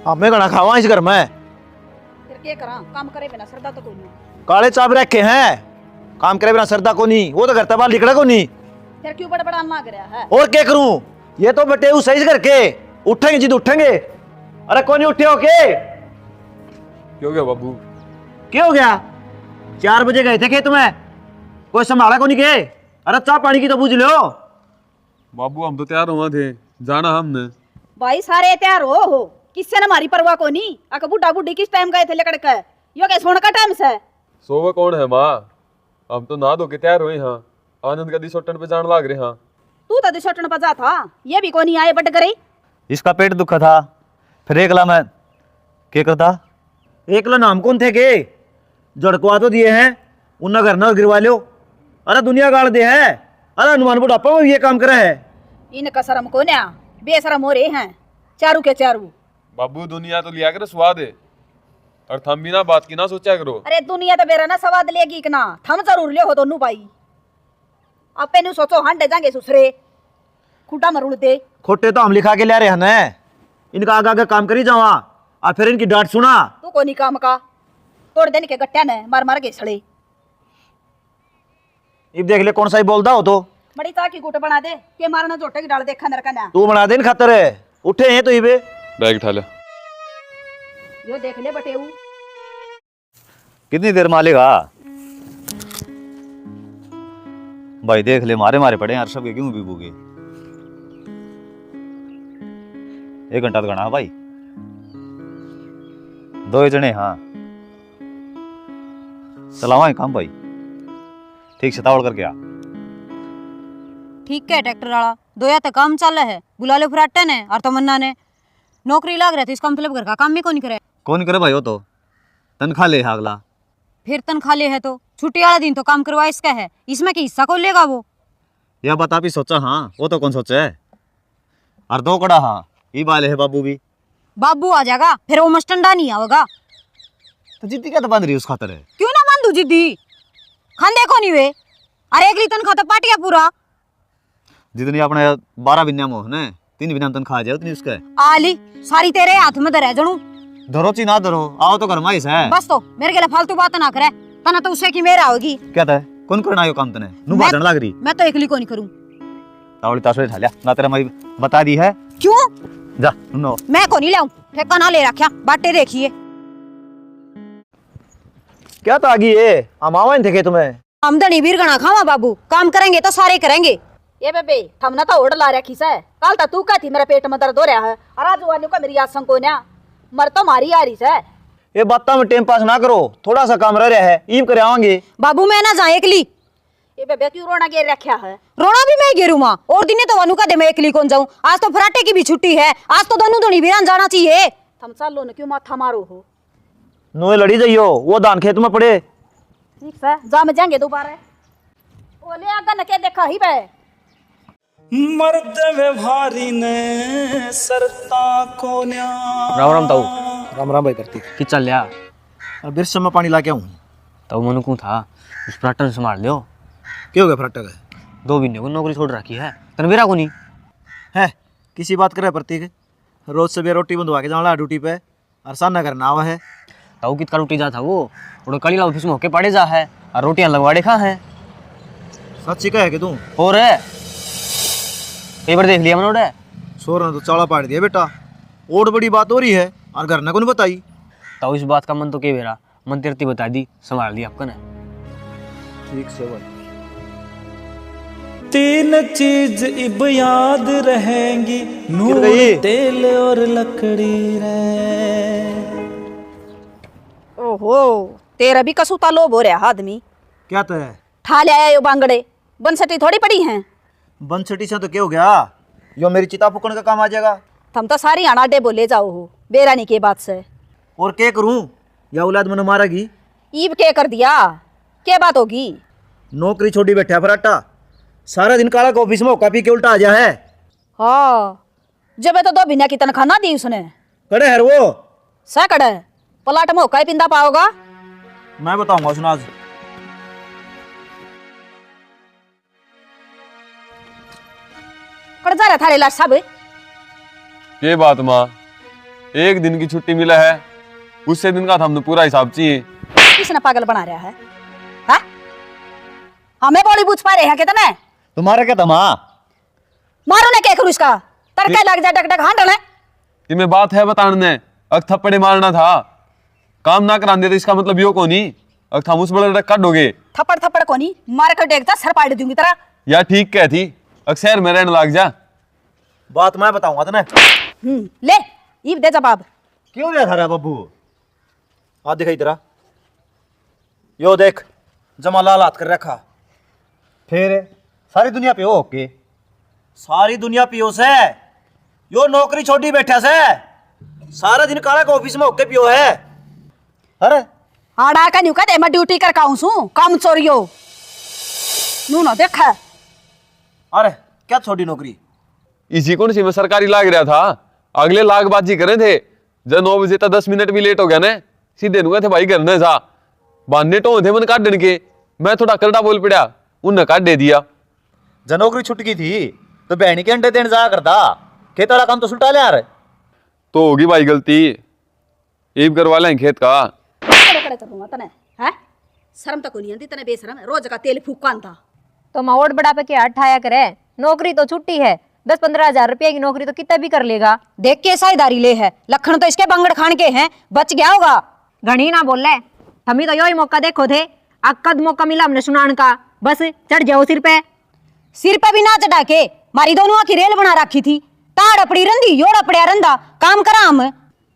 मैं घना खावा इस घर में। फिर क्या करा, काम करे बिना सरदा तो कोई नहीं। काले चाप रखे हैं, काम करे बिना सरदा को नहीं, वो तो घर तबाल लिखड़ा को नहीं। फिर क्यों बड़बड़ा मांग रहा है? और क्या करूं, ये तो बटे सही करके उठेंगे जिद उठेंगे। अरे कौन उठे हो के? क्यों हो गया बाबू? क्या हो गया? 4 बजे गए थे खेत में, कोई संभाला को नहीं के? अरे चाह पानी की तो पूछ लो। बाबू हम तो तैयार हुए थे, जाना हमने। भाई सारे तैयार हो, किससे न हमारी परवाह को नहीं। अक बुढ़ा बुढ़ी किस टाइम गए थे लेकर के? यो क्या सोने का टाइम से? सोवे कौन है माँ? हम तो नहा धो के तैयार हुए हाँ, आनंद का दिसोटन पे जान लाग रहे हाँ। तू तो दिसोटन बजा था, ये भी को नहीं आए बट करे। इसका पेट दुखा था, फिर एकला मैं क्या करता? एकला नाम कौन थे के? जड़कवा तो दिए हैं, उन्ना घर न गिरवा लो। अरे दुनिया गाड़ दे है। अरे हनुमान बुढ़ापा में ये काम करे है। इनका शर्म को न्या, बेशरम हो रहे हैं चारू के चारू। बाबू दुनिया तो लिया करे स्वाद है, और थम भी ना बात की ना सोचा करो। अरे दुनिया तो बेरा ना सवाद लेगी कि ना, थम जरूर ले हो दोनों भाई। आपे नु सोचो हांडे जाएंगे सुसरे खुटा मरुड़ दे। खोटे तो हम लिखा के ले रहे हैं ना, इनका आगे आगे काम करी जावा और फिर इनकी डांट सुना। तू को नहीं काम का, तोड़ देने के गट्टिया ने मार मार के सड़े। इब देख ले कौन सा ही बोलता हो तो। बड़ी ता की गुट बना दे के मारना जोटे की डाल देखा नरका ना। तू बना दे इन खातर है, उठे हैं तो इबे बैग उठा ले। यो देख ले बटेऊ। कितनी देर मालेगा भाई? देख ले मारे मारे पड़े यार सब के, क्यों बीबूगे? 1 घंटा तो गणा भाई, 2 जने। हाँ चलावा है काम भाई, ठीक से तावड़ करके आ। ठीक है ट्रैक्टर वाला दोया तक काम चल रहा है, बुला लो फराटा ने और तमन्ना ने। नौकरी लाग रहा था, इसका मतलब घर का काम भी कौन करे? कौन करे भाई? वो तो तनख्वाह ले है अगला। फिर तनख्वाह ले है तो छुट्टी वाला दिन तो काम करवा इसका है, इसमें की हिस्सा कौन लेगा वो? यह बात आप ही सोचा? हाँ वो तो कौन सोचा है? और 2 कड़ा हाँ ये बाले है बाबू भी। बाबू आ जाएगा फिर वो मस्टंडा नहीं आवेगा। तो जिद्दी क्या तो बंद रही उस खातर है? क्यों ना बांधू जिद्दी, खान देखो नहीं वे। अरे एक तनख्वाह तो पाटिया पूरा। जितनी अपने 12 बिन्या मोह ने 3 बिना तनख्वाह आ जाए उतनी उसका है। आली सारी तेरे हाथ में धरे जनू। धरो ची ना धरो, आओ तो घर में है। बस तो मेरे के फालतू बात ना करे, तना तो उससे की मेरा होगी। क्या था? कौन करना आयो काम तने? नु बाजन लाग रही। मैं तो एकली को नहीं करूं। तावड़ी तासड़े ठाल्या ना तेरा मई बता दी है। क्यों? जा नो मैं को नहीं लाऊं, ठेका ना ले रखा बाटे देखिए। क्या तो आगी है, हम आवा थे के तुम्हें। आमदनी बीरगना खावा बाबू, काम करेंगे तो सारे करेंगे। ये बेबे हमने तो ओढ़ ला रखी से, कल तो तू कहती मेरे पेट में दर्द हो रहा है और आज वाले को मेरी आसंग को ना मर तो मारी आ रही से। ये बातों में टाइम पास ना करो, थोड़ा सा काम रह रहा है, ईम करे आवांगे। बाबू मैं ना जाए एकली। ये बेबे क्यों रोना गिर रखा है? रोना भी मैं गिरू मां, और दिन तो वनु का दे मैं एकली कौन जाऊं। आज तो फराटे की भी छुट्टी है, आज तो दोनों धोनी बीरान जाना चाहिए। हम चालो न क्यों माथा मारो हो? नोए लड़ी जाइयो, वो धान खेत में पड़े। ठीक से जा में जाएंगे दोबारा। ओले आगा न के देखा ही बे मर्द व्यवहारी ने सरता को न्या। राम राम ताऊ। राम राम भाई करती कि चल लिया? अब बिरस में पानी ला के आऊं। ताऊ मनु को था उस फराटा ने संभाल लियो। क्या हो गया फराटा का? 2 महीने को नौकरी छोड़ रखी है, तनवीरा को नहीं है किसी बात करे प्रतीक, रोज सुबह रोटी बंधवा के जाना ड्यूटी पे और साना करना आवा है। ताऊ कितना रोटी जा था वो और कलीला ऑफिस में होके पड़े जा है और रोटियां लगवाड़े खा है। सच्ची कहे कि तू? और कई बार देख लिया मैंने। सोर ने तो चाला पाड़ दिया बेटा, और बड़ी बात हो रही है और घर ने को नहीं बताई। ताऊ इस बात का मन तो के बेरा मन तेरती बता दी, संभाल दी आपका ने। ठीक से भाई। 3 चीज इब याद रहेंगी, नूर गई? तेल और लकड़ी रे। ओहो तेरा भी कसूता लोभ हो रहा आदमी। क्या तो है? ठा ले आया यो बांगड़े, बंसटी थोड़ी पड़ी हैं। बंसटी से तो क्या हो गया, यो मेरी चिता फूकने का काम आ जाएगा। तुम तो सारी अनाडे बोले जाओ हो बेरानी के बात से। और क्या करूं, या औलाद मैंने मारेगी। ईब के कर दिया, क्या बात होगी? नौकरी छोड़ी बैठा फराटा, सारा दिन काला को ऑफिस में होका पी के उल्टा आ जा है। हाँ जब तो 2 महीने की तनख्वाह ना दी उसने। कड़े है वो सैकड़ पलाट में होका ही पिंदा पाओगा। मैं बताऊंगा उसने आज। कड़ जा रहा थारे लाश सब। ये बात माँ, एक दिन की छुट्टी मिला है, उससे दिन का तो हमने पूरा हिसाब चाहिए। किसने पागल बना रहा है? हाँ? हमें बॉडी पूछ पा रहे हैं कितने? तुम्हारा क्या तमा? मारो ना क्या करूँ इसका? तड़का लग जाए डक हाँ डले। तुम्हें बात है बताने, अग थप्पड़े मारना था, काम ना कराने तो इसका मतलब यो को नहीं, अग हम उस बड़े काटोगे। थप्पड़ थप्पड़ को नहीं मार कर देखता सर पाड़ दूंगी तेरा। या ठीक क्या थी, अग शहर में रहने लग जा। बात मैं बताऊंगा तने। ले ईब दे जवाब। क्यों रे थारा बब्बू? आ दिखाई तेरा, यो देख जमा लाल हाथ कर रखा। फिर सारी दुनिया पे हो ओके। सारी दुनिया पियो से, यो नौकरी छोड़ी बैठा से, सारा दिन काला का ऑफिस में होके पियो है। अरे आड़ा का न्यू कहते मैं ड्यूटी कर काऊं सू काम चोरियो नू ना देखा। अरे क्या छोटी नौकरी? इसी कौन सी में सरकारी लाग रहा था, अगले लागबाजी करे थे। जब 9 बजे तक 10 मिनट भी लेट हो गया ने, सीधे नुआ थे भाई घर ने जा बांधने टो थे मन काटने के। मैं थोड़ा करड़ा बोल पड़ा, उनने काट दे दिया। जब नौकरी छुट गई थी तो बहनी के अंडे देने जाया करता, खेत वाला काम तो सुलटा ले यार। तो होगी भाई गलती, ईब करवा लें खेत का। खड़े खड़े करूंगा तने हैं? शर्म तक नहीं आती तने बेशरम रोज का तेल फूक था। तो मवोट बड़ा पे क्या ठाया करे, नौकरी तो छुट्टी है, 10-15 हजार रुपये की नौकरी तो कितना भी कर लेगा। देख के साझेदारी ले है, लखन तो इसके बंगड़ खान के हैं, बच गया होगा। घनी ना बोल ले, हमें तो यही मौका देखो थे, अक्कद मौका मिला हमने सुनान का, बस चढ़ जाओ सिर पे भी ना चढ़ा के मारी दोनों की रेल बना रखी थी। ताड़ अपड़ी रंदी योड़ अपड़िया रंदा काम करा हम।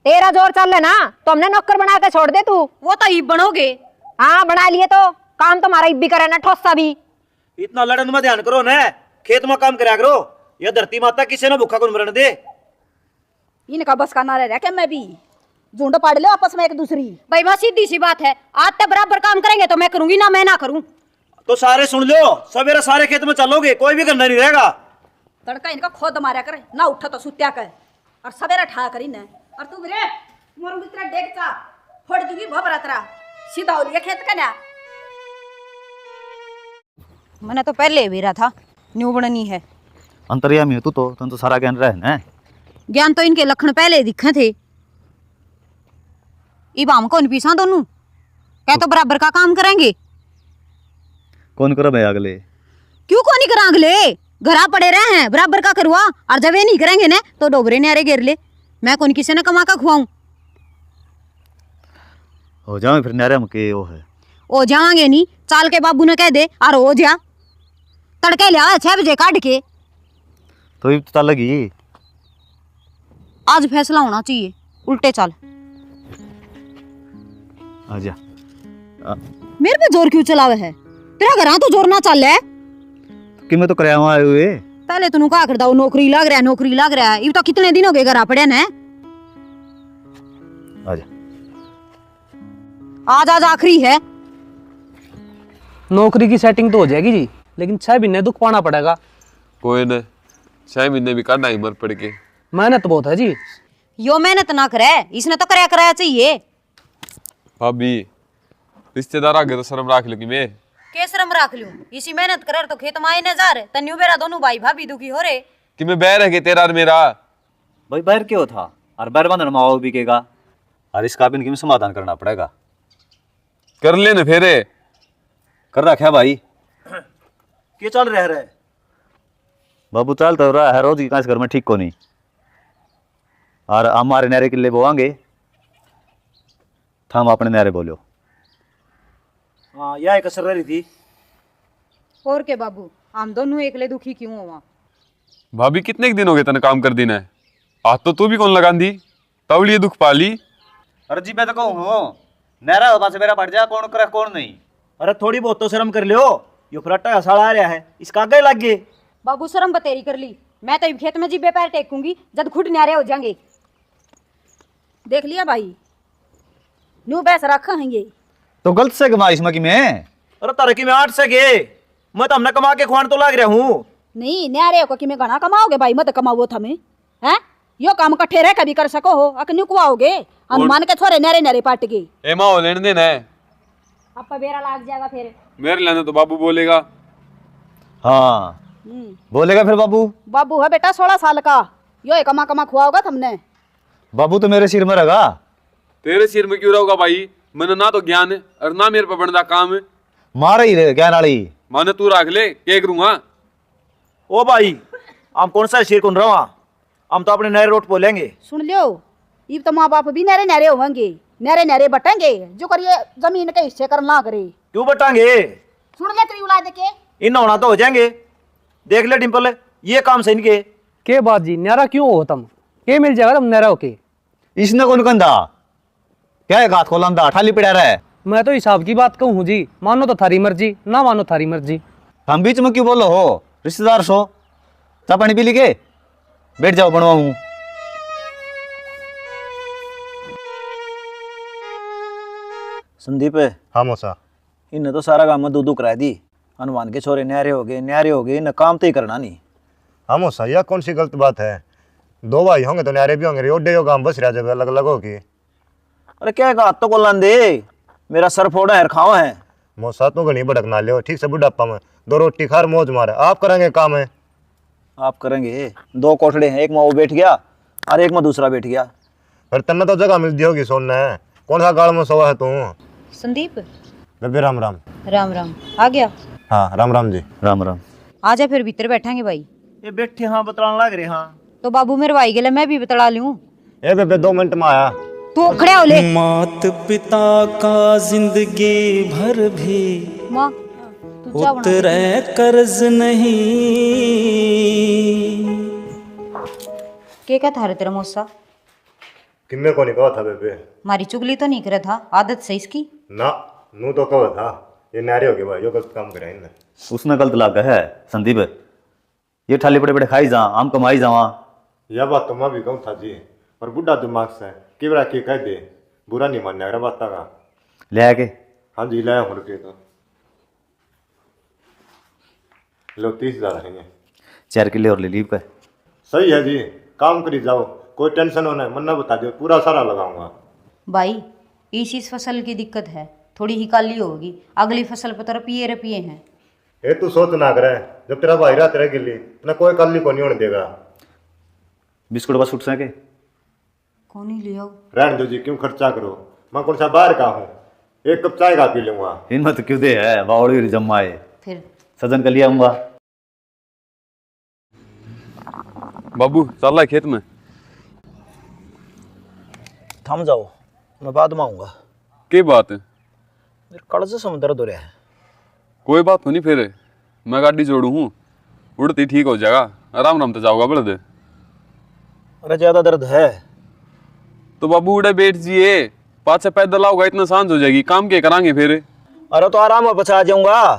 तेरा जोर चल ले ना तो हमने नौकर बना के छोड़ दे तू। वो तो ईब बनोगे। हाँ बना लिए तो काम तुम्हारा ईब भी करे ना ठोसा भी। इतना लड़न में ध्यान करो ने, खेत में काम करा करो। यह धरती माता किसी ने भूखा कौन मरने दे। इनका बस का ना रह क्या मैं भी झुंड पाड़ लो आपस में एक दूसरी। भाई बस सीधी सी बात है, आज तक बराबर काम करेंगे तो मैं करूंगी ना मैं ना करूं। तो सारे सुन लो, सवेरे सारे खेत में चलोगे, कोई भी गंदा नहीं रहेगा। तड़का इनका खोद मारा करे ना उठा तो सुत्या कर और सवेरा ठा करी न। और तू रे मोरूंगी तेरा डेग चा फोड़ दूंगी भबरा तेरा सीधा हो लिया खेत का ना। मैंने तो पहले भी रहा था न्यू बननी है। अंतर्यामी हो तू तो, तुम तो सारा ज्ञान रहे ना। ज्ञान तो इनके लखन पहले दिखे थे। इब हम कौन पीसा दोनों क्या तो बराबर का काम करेंगे। कौन करो भाई अगले? क्यों कौन नहीं करा अगले, घरा पड़े रहे हैं बराबर का करवा। और जब ये नहीं करेंगे ना तो डोबरे न्यारे घेर ले, मैं कौन किसी ने कमा का खुआऊं। हो जाओ फिर नारे हम के वो है। ओ जाएंगे नहीं, चाल के बाबू ने कह दे और हो जा तड़के लिया 6 बजे काट के। तो ये तो लगी आज फैसला होना चाहिए, उल्टे चल। आजा। मेरे पे जोर क्यों चलावे है, तेरा घर तो जोर ना चल है। कि मैं तो कराया आए हुए। पहले तू कहा करता नौकरी लग रहा है नौकरी लग रहा है, ये तो कितने दिन हो गए घर पड़े ने। आजा। आज आज आखिरी है। नौकरी की सेटिंग तो हो जाएगी जी, लेकिन 6 महीने दुख पाना पड़ेगा। कोई न 6 महीने भी काटना ही मर पड़ के। मेहनत बहुत है जी। यो मेहनत ना करे, इसने तो कराया चाहिए। भाभी रिश्तेदार आगे तो शर्म रख लो कि मैं के शर्म रख लूं, इसी मेहनत करे तो खेत मायने जा रहे तन्यू बेरा दोनों भाई भाभी दुखी हो रहे कि मैं बैर है कि तेरा और मेरा। भाई बाहर क्यों था और बाहर बंधन माओ बिकेगा और इसका भी इनकी समाधान करना पड़ेगा। कर ले न फेरे कर रखा भाई। क्या चल रहा है? बाबू चल तो रहा है रोज की काश घर में ठीक को नहीं। और हमारे नारे किले बोआंगे हम अपने नारे बोलो। हाँ यह कसर रही थी। और के बाबू हम दोनों एकले दुखी क्यों हुआ। भाभी कितने दिन हो गए तने काम कर देना है, आज तो तू भी कौन लगा दी तवली ये दुख पाली। अरे जी मैं तो कहूँ नारा हो पास मेरा बढ़ जा कौन करे कौन नहीं। अरे थोड़ी बहुत तो शर्म कर लो, यो फराटा साला आ रहा है इसका आगे लग गए। बाबू शर्म बतेरी कर ली, मैं तो खेत में जीबे पैर टेकूंगी जब खुद न्यारे हो जाएंगे। देख लिया भाई न्यू बैस रखा है ये तो गलत से कमा इसमें कि मैं। अरे तरक्की में 8 से गए, मैं तो हमने कमा के खुआन तो लग रहा हूँ। नहीं न्यारे हो कि मैं घना कमाओगे भाई मत कमाओ थमे हैं। यो काम कट्ठे रह कभी कर सको हो अक नुकवाओगे हम मान के छोरे न्यारे न्यारे पाट के। ए माँ हो लेने देना है, आपका बेरा लाग जाएगा फिर। मेरे लेने तो बाबू बोलेगा। हाँ बोलेगा फिर बाबू। बाबू है बेटा 16 साल का, यो कमा कमा खुआओगा तुमने। बाबू तो मेरे सिर में रगा। तेरे सिर में क्यों रहोगा भाई? मैंने ना तो ज्ञान है और ना मेरे पे बनता काम है। मारे ही रे ज्ञान वाली। माने तू रख ले, क्या करूंगा? ओ भाई, हम कौन सा शेर कौन रहा? हम तो अपने नए रोड बोलेंगे। सुन लियो, ये तो माँ बाप भी नहरे नहरे होंगे, नहरे नहरे बटेंगे, जो करिए जमीन के हिस्से कर ना करे। क्यों बटांगे? सुन ले तेरी औलाद के। इन होना तो हो जाएंगे। देख ले डिम्पल, ये काम से इनके। के बात जी, न्यारा क्यों हो तुम? के मिल जाएगा तुम न्यारा होके? इसने कौन कंधा क्या है? गात खोलंदा ठाली पिड़ा रहा है। मैं तो हिसाब की बात कहूँ जी, मानो तो थारी मर्जी, ना मानो थारी मर्जी। हम बीच में क्यों बोलो हो? रिश्तेदार सो चा पानी पी ली के बैठ जाओ, बनवाऊं। संदीप, हाँ मौसा। इन्हें तो सारा काम में दूध करा दी। हनुमान के छोरे न्यारे हो गए, इन्हें काम तो ही करना नहीं। हाँ मौसा, यह कौन सी गलत बात है? दो भाई होंगे तो न्यारे भी होंगे, ओडे हो काम बस रहा जब अलग अलग होगी। अरे क्या हाथ तो को दे, मेरा सर फोड़ा है, खाओ है। मौसा तू घनी भड़क ना लियो, ठीक से बुढ़ापा में दो रोटी खार मौज मारे। आप करेंगे काम है? आप करेंगे? दो कोठड़े हैं, एक में वो बैठ गया और एक में दूसरा बैठ गया। फिर तन्ने तो जगह मिलती होगी सोना है। कौन सा गाड़ में सोया है तू? संदीप, बेबे राम राम। राम राम। आ गया? हाँ राम राम जी। राम राम। आजा फिर भीतर बैठेंगे भाई। ये बैठे हाँ बतलाने लग रहे। हाँ तो बाबू मेरे भाई के लिए मैं भी बतला लूं। ए बेबे 2 मिनट में आया। तू खड़े हो ले। मात पिता का जिंदगी भर भी माँ तू चाह बना। उतरे कर्ज नहीं। के क्या था रे तेरा मौसा? किन्ने को नहीं कहा था बेबे? मारी चुगली तो नहीं करे था? आदत सही इसकी। ना नू तो कहा था ये न्यारे हो गए भाई, जो गलत काम करे इनने। उसने गलत लागा है संदीप। ये ठाली पड़े पड़े खाई जा, आम कमाई जावा। यह बात तो मैं भी कहूँ था जी, पर बुढ़ा दिमाग से कि बड़ा के कह दे, बुरा नहीं मानने अगर बात का। ले आके। हाँ जी लाया हूँ रुके तो लो 30,000 रहेंगे। 4 किले और ले लीव का। सही है जी, काम करी जाओ, कोई टेंशन होना है मन ना बता दो, पूरा सारा लगाऊंगा। भाई इस फसल की दिक्कत है, थोड़ी ही काली होगी, अगली फसल पर तो रपिए हैं। ये तू सोच ना करे, जब तेरा भाई रहा तेरे गिल्ली ना कोई कल को नहीं होने देगा। बिस्कुट बस उठ सके कौन ही ले आओ? रहने दो जी, क्यों खर्चा करो, मैं कौन सा बाहर का हूँ, 1 कप चाय का पी लूंगा। हिम्मत क्यों दे है? बावड़ी जम्मा है फिर सजन कर लिया आऊंगा। बाबू चल रहा है खेत में? थम जाओ, मैं बाद में आऊंगा। क्या बात है? मेरे कड़ से समुद्र दो रहा है। कोई बात तो नहीं, फिर मैं गाड़ी जोड़ू हूँ, उड़ती ठीक हो जाएगा, आराम आराम तो जाओगा बड़े। अरे ज्यादा दर्द है तो बाबू उड़े बैठ जिए, पाँच पैदल आओगा इतना सांझ हो जाएगी, काम क्या करांगे फिर? अरे तो आराम में बचा जाऊंगा।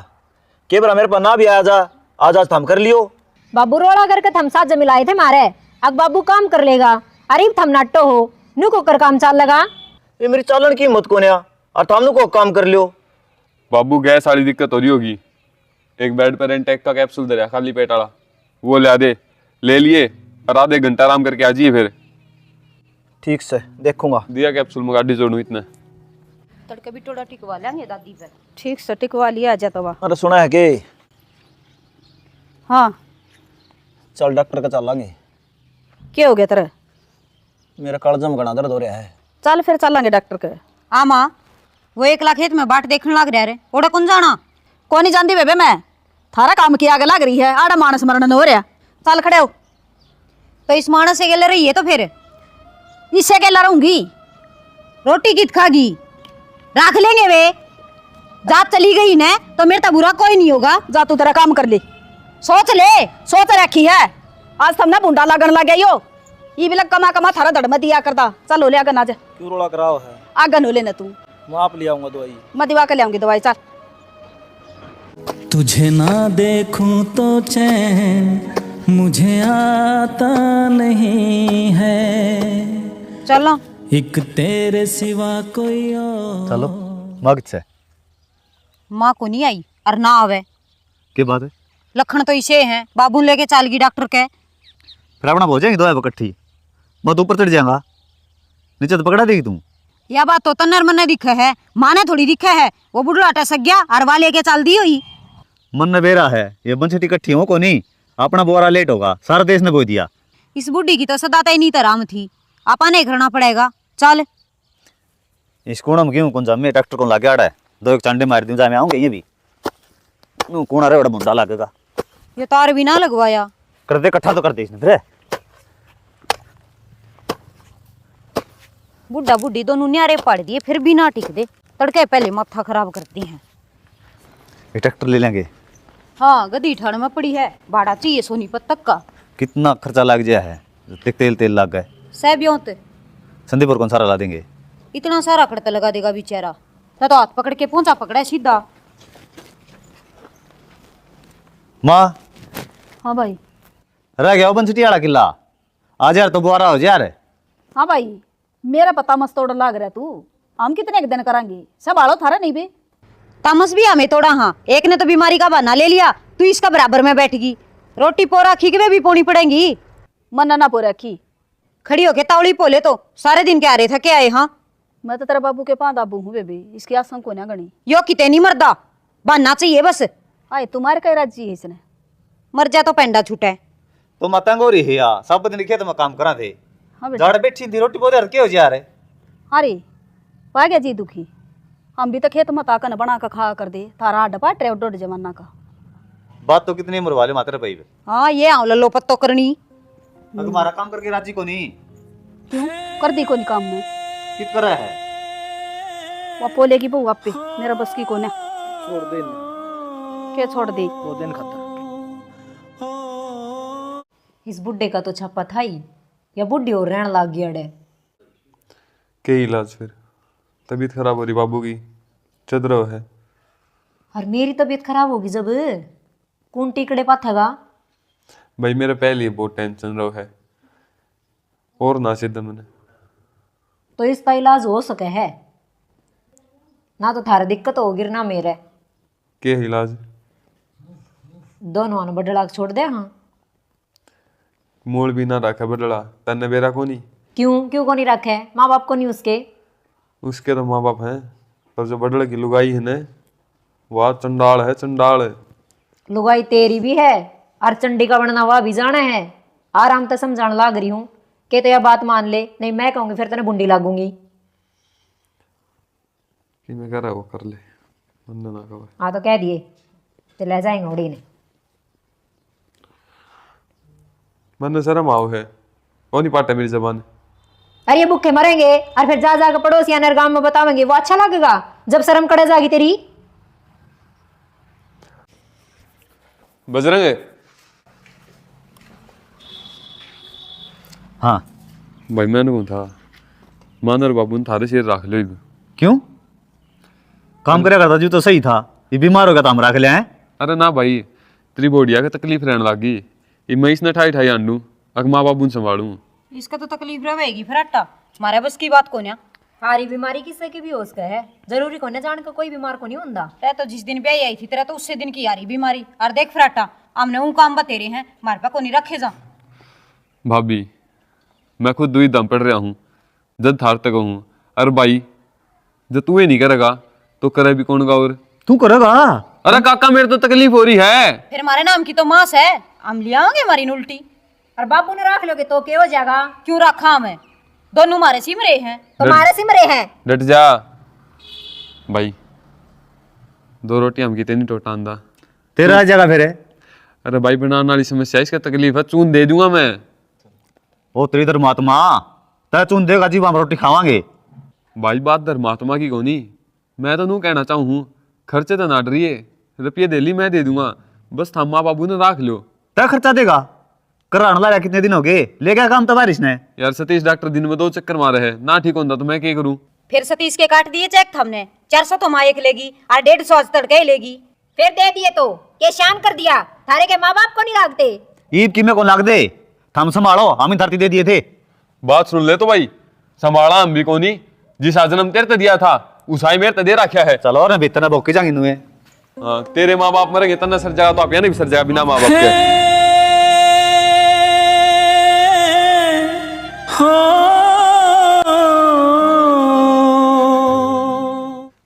के बरा मेरे पर ना भी आज थम कर लियो। बाबू रोड़ा करके थम साथ जमिलाए थे मारे, अब बाबू काम कर लेगा। अरे थम नाटो हो नु को कर काम चाल लगा। ये मेरी चालन की हिम्मत को नया और तुम को काम कर लियो। बाबू गैस वाली दिक्कत हो रही होगी, एक बेड पर एंटेक का कैप्सूल दे रहा खाली पेट वाला, वो ले दे, ले लिए और आधे घंटा आराम करके आ जाइए फिर। ठीक से देखूंगा। दिया कैप्सूल में गाड़ी जोड़ू इतना। तड़के भी टोड़ा टिकवा लेंगे दादी पे। ठीक से टिकवा लिया जाता हुआ। अरे सुना है कि हाँ चल डॉक्टर का चलांगे। क्या हो गया तेरा? मेरा कड़जम घना दर्द हो रहा है। चल फिर चलेंगे डॉक्टर के। हाँ माँ, वो 1 लाख खेत में बाट देखने लग रहा है, ओड़ा कौन जाना? कौन नहीं जानती बेबे, मैं थारा काम की आगे लग रही है, आड़ा मानस मरण हो रहा। चल खड़े हो। तो इस मानस से गले रही है तो फिर इससे के लड़ूंगी। रोटी कित खागी? रख लेंगे वे। जात चली गई ने तो मेरे तो बुरा कोई नहीं होगा। जा तू तेरा काम कर ले, सोच रखी है। आज तुमने बुंडा लगन लगे यो, ये भी लग कमा कमा थारा धड़ में दिया करता। चल हो ले आगन आज। क्यों रोला कराओ है? आगन हो लेना तू, मैं आप ले आऊंगा दवाई। मैं दिवा के ले आऊंगी दवाई। चल तुझे ना देखूं तो चैन मुझे आता नहीं है, चलो एक तेरे सिवा कोई और। चलो मगज से माँ को नहीं आई और ना आवे। क्या बात है? लखन तो इसे हैं, बाबू लेके चाल गई डॉक्टर के। फिर अपना हो जाएंगे दो इकट्ठी, मैं तो ऊपर चढ़ जाऊंगा, नीचे तो पकड़ा देगी तू। यह बात तो तन्नर मन दिखे है, माने थोड़ी दिखे है। वो बुढ़ा टसक गया और वा लेके चाल दी हुई। मन ने बेरा है, ये बंछटी इकट्ठी हो को नहीं, अपना बोरा लेट होगा, सारा देश ने बोई दिया। इस बुढ़ी की तो सदाता ही नहीं तराम थी, आपा नहीं करना पड़ेगा। चल इसको ना क्यों कौन जामे ट्रैक्टर को लागे आड़ा है दो एक चांडे मार दूं जामे आऊंगे ये भी नु कौन आ रे बड़ा मुंडा लागेगा ये तार भी ना लगवाया। कर दे इकट्ठा तो कर दे इसने फिर बुढ़ा बुढ़ी दोनों न्यारे पड़ दिए फिर भी ना टिक दे। तड़के पहले माथा खराब करती हैं। ये ट्रैक्टर ले लेंगे। हाँ गदी ठंड में पड़ी है। भाड़ा चाहिए सोनीपत तक का। कितना खर्चा लग गया है तेल लग गए सैब्योंत संदीपुर कौन सारा ला देंगे। इतना सारा खड़ता लगा देगा बेचारा। तो हाथ पकड़ के पहुंचा पकड़ा सीधा। माँ हाँ भाई। रह गया बंसटी वाला किला आज यार तो बुआरा हो जा यार। हाँ भाई मेरा पता मस्त तोड़ लाग रहा तू। हम कितने एक दिन करांगे सब आड़ो थारा नहीं बे। तामस भी हमें तोड़ा। हाँ एक ने तो बीमारी का बहाना ले लिया तू इसका बराबर में बैठ गई। रोटी पोरा खी के भी पोनी पड़ेगी। मन्ना ना पोरा खी खड़ी होके तावड़ी पोले तो सारे दिन के आ रहे थके आए। हाँ मैं तो तेरा बाबू के पास दाबू हूँ बेबी। इसकी आसम को ना गणी यो किते नहीं मरदा बहाना चाहिए बस। आए तुम्हारे कई राजी है इसने मर जा तो पेंडा छूटे। तो मतंग हो रही है यार सब दिन खेत में काम करा थे। हाँ बेटा जड़ बैठी थी रोटी बोले के हो जा रहे। अरे पा गया जी दुखी। हम भी तो खेत में ताकन बना कर खा कर दे थारा डपा ट्रेवडोड जमाना का। बात तो कितनी उम्र वाले मात्र भाई हाँ ये आओ लल्लो पत्तो करनी। अगर हमारा काम करके राजी को नहीं क्यों कर दी कोई काम में कित कर रहा है वो पोले की बहू पे मेरा बस की कोने छोड़ दे क्या छोड़ दी। वो दिन खतर इस बुड्ढे का तो छप्पा था ही या बुढ़ी और रहने लग गया डे। के इलाज फिर तबीयत खराब हो रही बाबू की चदरो है। और मेरी तबीयत खराब होगी जब कौन टिकड़े पाथेगा। भाई मेरे पहले ही बहुत टेंशन रहो है और ना सिद्ध मैंने तो इसका इलाज हो सके है ना तो थारा दिक्कत होगी ना मेरे। के इलाज दोनों ने बडला छोड़ दे। हाँ मूल भी ना रखा बदला तन्ने बेरा को नहीं। क्यों क्यों को नहीं रखे माँ बाप को नहीं उसके। उसके तो माँ बाप हैं पर जो बदल की लुगाई है ना वह चंडाल है चंडाल। लुगाई तेरी भी है और चंडी का बनना वह भी जाना है। आराम से समझाने लाग रही हूँ कि तो यह बात मान ले नहीं मैं कहूँगी फिर तेने बुंडी लागूंगी। कि मैं कह रहा वो कर ले मन ना कहो। हाँ तो कह दिए तो ले जाएंगे उड़ी ने। मन शर्म आओ है वो नहीं पाटा मेरी जबान। अरे ये भूखे मरेंगे और फिर जा जाकर पड़ोसी या गांव में बतावेंगे वो अच्छा लगेगा जब शर्म कड़े जाएगी तेरी। बजरंग हाँ भाई मैंने कौन था मानर बाबू ने थारे शेर रख लो। क्यों काम करेगा करता जी तो सही था ये बीमार हो गया तो हम रख ले हैं। अरे ना भाई तेरी बोडिया की तकलीफ रहने लगी ये मैं इसने ठाई ठाई आंडू अगर माँ बाबू संभालू। इसका तो तकलीफ रहेगी फिर अट्टा हमारे बस की बात को ना। सारी बीमारी किससे की भी हो सके है जरूरी को न जान का कोई बीमार को नहीं होता। तेरा तो जिस दिन ब्याह आई थी तेरा तो उससे दिन की आ रही बीमारी। और देख फराटा हमने वो काम बतेरे हैं हमारे पास को नहीं रखे जा। भाभी मैं खुद दुई दम पड़ रहा हूँ जब थार तक हूँ। अरे भाई जब तू ये नहीं करेगा तो करे भी कौन गा। और तू करेगा। अरे काका मेरे तो तकलीफ हो रही है। फिर हमारे नाम की तो मांस है हम ले आओगे हमारी उल्टी। और बापू ने रख लोगे तो क्या हो जाएगा। क्यों रखा हमें दोनों हमारे सिमरे हैं। तुम्हारे सिमरे हैं। डट जा भाई 2 रोटी हम कितनी टोटा आंदा तेरा जगह फिर अरे भाई बनाने वाली समस्या इसका तकलीफ है चून दे दूंगा मैं। ओ तेरी धर्मात्मा तय चुन देगा जी हम रोटी खावांगे। भाई बात धर्मात्मा की कोनी मैं तो नू कहना चाहूँ खर्चे तो ना डरिए रुपये दे ली मैं दे दूंगा बस था माँ बाबू ने रख लो। तय खर्चा देगा कराने लाया कितने दिन हो गए ले गया काम तो बारिश ने। यार सतीश डॉक्टर दिन में 2 चक्कर मारे है ना ठीक होता तो मैं क्या करूँ। फिर सतीश के काट दिए चेक हमने 400 तो मायक लेगी और 150 तड़के लेगी। फिर दे दिए तो ये शान कर दिया थारे के माँ बाप को नहीं लागते। ईद की में कौन लाग दे थम संभालो हम ही धरती दे दिए थे। बात सुन ले तो भाई संभाला हम भी कोनी जिस जन्म तेरे ते दिया था उसाई मेरे ते दे रखा है। चलो और बेतना भोके जाएंगे नुए। तेरे माँ बाप मरेंगे तना सर जाएगा तो आप नहीं भी सर जाएगा बिना माँ बाप के।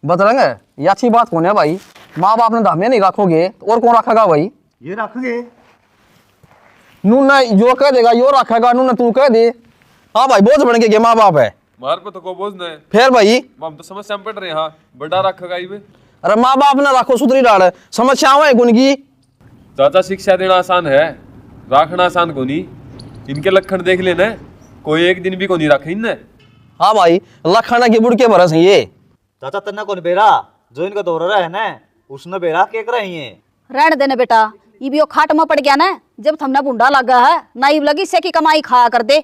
बदरंग ये अच्छी बात कौन है भाई। माँ बाप ने धामे नहीं रखोगे और कौन रखेगा भाई। ये रखेंगे नू ना जो कह देगा यो रखेगा नू ना तू कह दे हाँ भाई बोझ बन के माँ बाप है। मार पे तो को बोझ न है। फिर भाई हम तो समस्या में पड़ रहे हैं। हाँ बड़ा रखेगा ये। अरे माँ बाप ना रखो सुधरी डाल समस्याओं है गुनगी। चाचा शिक्षा देना आसान है, रखना आसान को नहीं। इनके लक्षण देख लेना, कोई एक दिन भी को नहीं रखे इनने। हाँ भाई लखना की बुढ़ के भरस है ये। चाचा तन्ना कौन बेरा जो इनका दौरा रहा है ना उसने बेरा के कर रही है। रहने देने बेटा, ये भी वो खाट में पड़ गया ना, जब थमना बुंडा लगा है नाइब लगी से की कमाई खाया कर दे।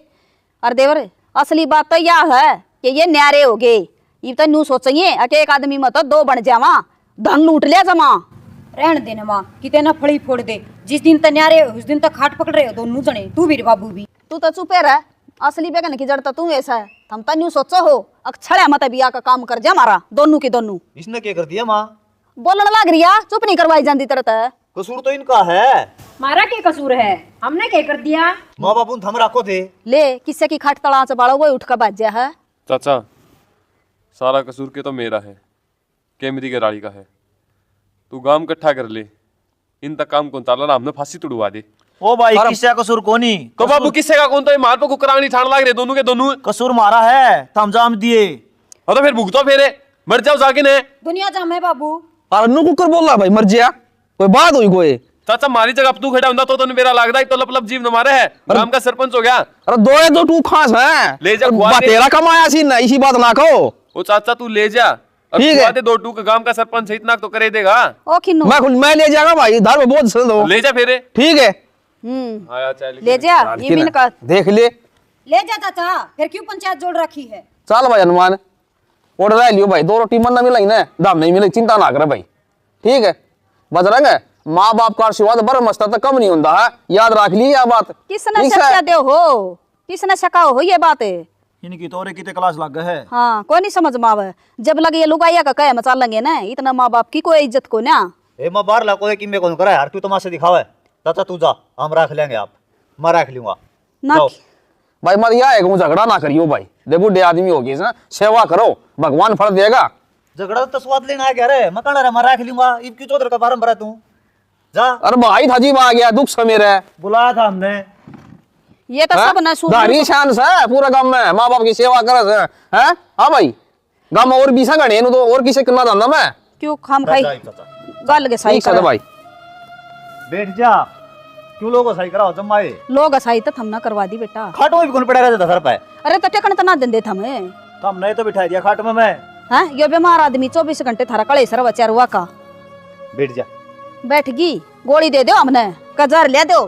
अरे देवर असली बात तो यह है कि ये न्यारे हो गए। ये तो न्यू सोचिए कि एक आदमी में तो दो बन जावा, धन लूट लिया जमा। रहने देना माँ, कितने ना फड़ी फोड़ दे। जिस दिन तक न्यारे हो उस दिन तक खाट पकड़ रहे हो दोनों जने, तू भी बाबू भी। तू तो चुपे रह, असली बेगन की जड़ तो तू ऐसा है। हम तो न्यू सोचो हो अक्षर मत बिया का काम कर जा हमारा दोनों की दोनों। इसने क्या कर दिया माँ? बोलने लग रही है, चुप नहीं करवाई जाती तरह। कसूर तो इनका है। मारा क्या कसूर है, हमने क्या कर दिया? माँ बाप उन थम रखो थे। ले किससे की खाट तड़ा चबाड़ा वो उठ कर बाजा है। चाचा सारा कसूर के तो मेरा है, कैमरी के राड़ी का है। तू गांव इकट्ठा कर ले, इन तक काम कौन ताला हमने फांसी तुड़वा दे। ओ भाई किसका कसूर कोनी? तो बाबू किससे का कौन? तो ये मार पे कुकरानी ठाण लाग रहे दोनों के दोनों। कसूर मारा है तो हम जाम दिए। और तो फिर भुगतो फेरे, मर जाओ जाके ने। दुनिया जाम है बाबू। अरे नु कुकर बोल रहा भाई मर जिया कोई बात हुई कोई। चाचा मारी जगह तू खड़ा हुंदा तो मेरा लाग रहा है तो लप लप जीव न मारे है। गांव का सरपंच हो गया। अरे दो है तो तू खास है ले जा खुआ दे। तेरा कमाया सी ना इसी बात ना कहो। ओ चाचा तू ले जा, ठीक है। दो टूक गांव का सरपंच है, इतना तो करे देगा। ओ खिन्नू मैं ले जाऊंगा भाई धार में बोझ दो। ले जा फेरे। ठीक है आया चाल ले जा ये भी का देख ले। ले जा चाचा, फिर क्यों पंचायत जोड़ रखी है? चल भाई हनुमान ऑर्डर रह लियो भाई, दो रोटी मन ना मिलाई ना दाम नहीं मिले चिंता ना करे भाई। ठीक है बजरंग माँ बाप का आशीर्वाद बर मस्त तक कम नहीं होता है, याद रख ली यह बात। किसने शक्या दे हो, किसने शका हो ये बात है। इनकी तो कितने क्लास लग गए है। हाँ कोई नहीं समझ मावे, जब लगे ये लुगाइया का कहे मचा लेंगे ना, इतना माँ बाप की कोई इज्जत को ना। ए माँ बाहर ला कोई कि मैं कौन करा यार, तू तमाशे दिखावे। चाचा तू जा, हम रख लेंगे आप, मैं रख लूंगा। ना जाओ। भाई मत यह है कि झगड़ा ना करियो भाई, दे बुढ़े आदमी होगी ना, सेवा करो भगवान फल देगा। झगड़ा तो स्वाद लेना है क्या रे? मैं कहना रे मैं रख लूंगा, इब क्यों चौधर का फार्म भरा तू? जा। अरे भाई था जी आ गया दुख से मेरे बुलाया था हमने। ये तो सब ना धारी शान से पूरा गांव में माँ बाप की सेवा करे से हैं। हाँ भाई गांव में और भी संगठन तो और किसे करना धंधा मैं क्यों खाम खाई जा चाचा, गल के सही ठीक है कर भाई। बैठ जा, क्यों लोगों सही कराओ जमाए। लोग असाई तो थमना करवा दी बेटा। खाटो में भी कौन पड़ा रहता था सर पे? अरे तो टेकन तो ना देंदे थमे। तो हमने तो बिठा दिया खाट में। मैं हाँ यो बीमार आदमी 24 घंटे थारा कले सर बचारुआ का। बैठ जा। बैठ गई गोली दे दो हमने, कजर ले दो,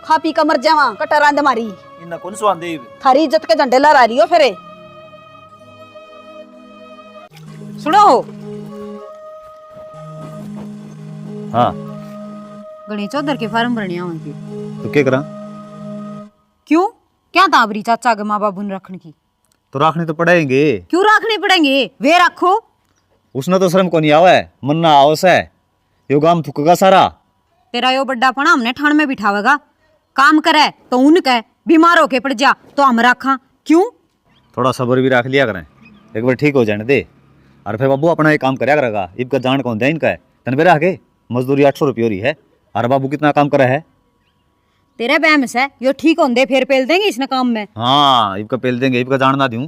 खा पी कर मर जावा कटर आंद मारी। इन्ना कौन स्वाद दे? थारी इज्जत के झंडे लहरा रही हो फिर। सुनो हाँ गणेश चौधर के फार्म भरने आऊंगी। तो क्या करा? क्यों क्या ताबरी चाचा के माँ बाबू ने रखने की? तो रखने तो पड़ेंगे। क्यों रखने पड़ेंगे? वे रखो। उसने तो शर्म को नहीं आवे, मन ना आवस है, यो गाम थुकेगा सारा। तेरा यो बड्डा पना हमने ठाण में बिठावेगा, काम करे तो उनके, बीमार होके पड़ जा तो हम रखा क्यों? थोड़ा सब्र भी रख लिया करें, एक बार ठीक हो जाने दे। और फिर बाबू अपना एक काम करया करेगा, इनका जान कौन दे इनका है तन पे रह के मजदूरी 800 रुपये हो रही है। और बाबू कितना काम करे है? तेरे बहम से यो ठीक होंदे फिर पेल देंगे इसने काम में। हाँ इबका पेल देंगे, इबका जान ना दूं,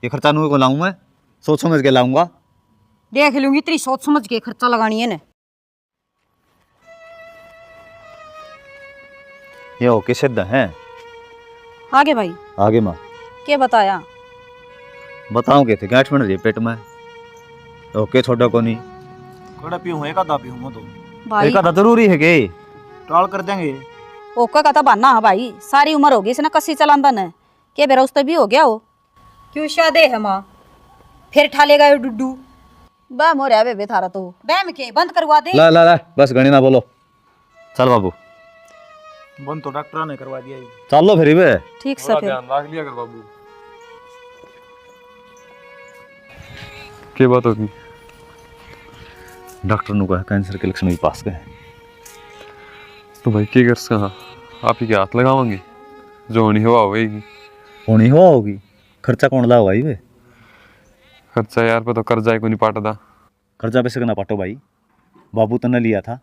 ये खर्चा नू को लाऊं मैं, सोच समझ के लाऊंगा। देख लूंगी तेरी सोच समझ के खर्चा लगानी है ना। ये ओके सिद्ध है। आगे भाई आगे माँ क्या बताया? बताऊं के थे गांठ बन रही है पेट में। ओके छोटा को नहीं कड़ा पीऊं एक आधा पीऊं मैं तो। भाई एक आधा जरूरी है के टाल कर देंगे। ओका का तो बहाना है भाई, सारी उम्र होगी इसने कसी चलांदा ने, के बेरा उस भी हो गया हो। क्यों शादे है माँ, फिर ठालेगा यो डुड्डू। बा मोरे बे थारा तो बहम के बंद करवा दे। ला ला ला बस गणी ना बोलो, चल बाबू बंद तो डॉक्टर ने करवा दिया। चल लो फिर बे। ठीक से थोड़ा फिर ध्यान रख लिया कर बाबू। क्या बात होगी? डॉक्टर ने कहा कैंसर के लक्षण भी पास गए। तो भाई क्या कर सका, आप ही के हाथ लगावांगे, जो होनी हवा होगी। होनी हुआ होगी, खर्चा कौन ला होगा ये? खर्चा यार पे तो कर्जा ही को नहीं पाटदा। कर्जा पैसे का ना पाटो भाई, बाबू तने लिया था